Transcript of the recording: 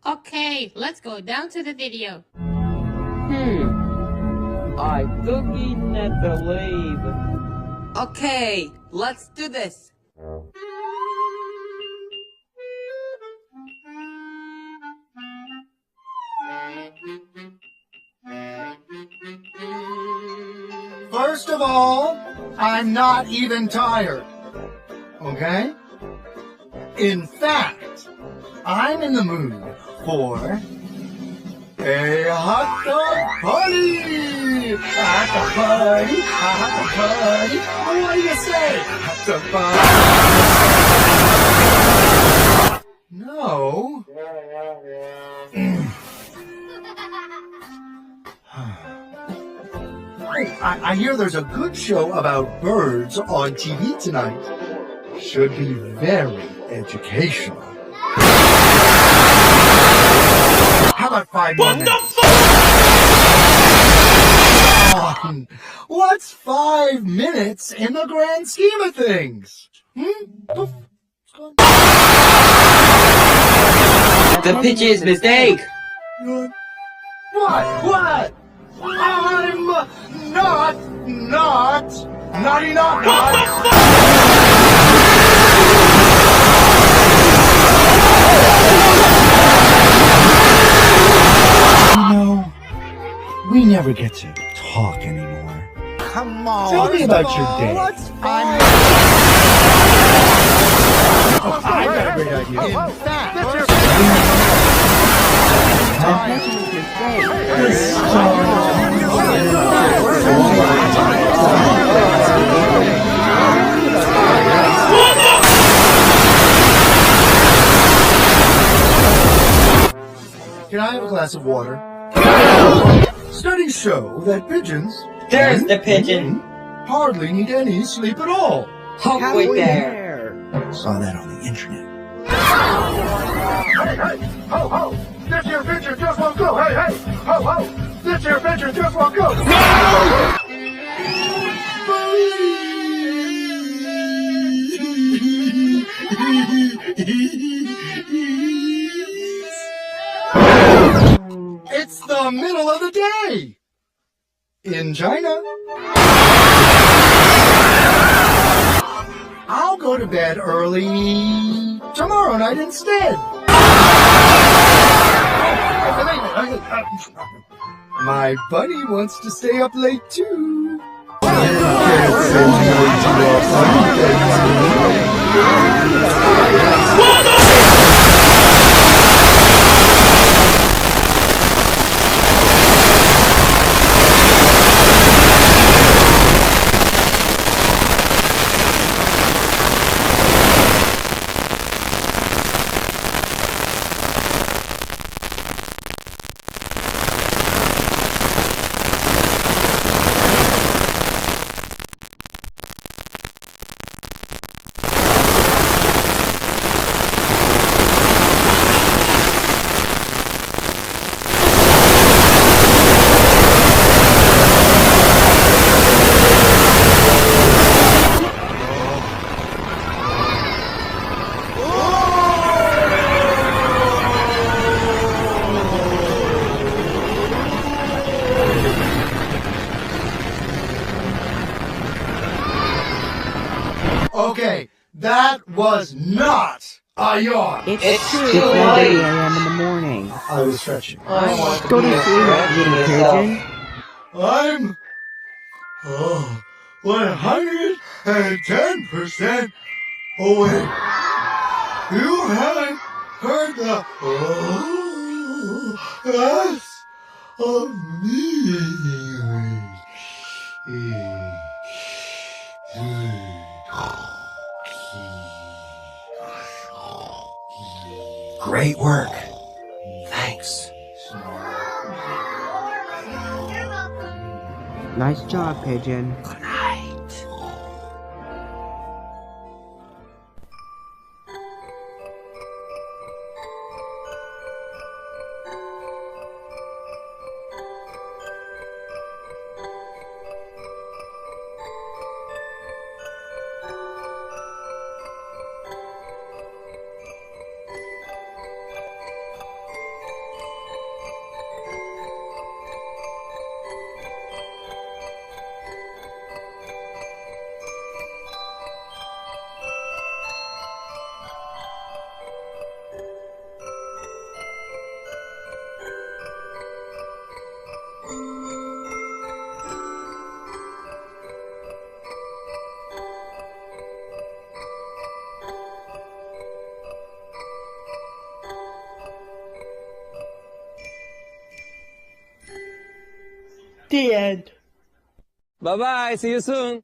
Okay, let's go down to the video. I couldn't believe. Okay, let's do this. First of all, I'm not even tired. Okay? In fact, I'm in the mood for a hot dog party! Hot dog party! Hot dog party! What do you say? Hot dog party! No. I hear there's a good show about birds on TV tonight. Should be very educational. How about 5 more minutes? What's 5 minutes in the grand scheme of things? The pigeon's mistake. What? I'm not. We never get to talk anymore. Come on. Tell me about your day. What's fine? I got a great idea. In fact, can I have a glass of water? Studies show that pigeons... There's the pigeon. ...hardly need any sleep at all. Halfway there. Saw that on the internet. Hey, ho, ho! This here pigeon just won't go! Hey, ho, ho! This here pigeon just won't go! No! It's the middle of the day! In China. I'll go to bed early tomorrow night instead. My buddy wants to stay up late too. Can't send you to a Okay, that was not a yawn. It's 2:30 a.m. in the morning. I was stretching. I want to Go be to a sleep, little pigeon. I'm 110% awake. You haven't heard the last of me. Great work. Thanks. Nice job, pigeon. Good night. The end. Bye-bye. See you soon.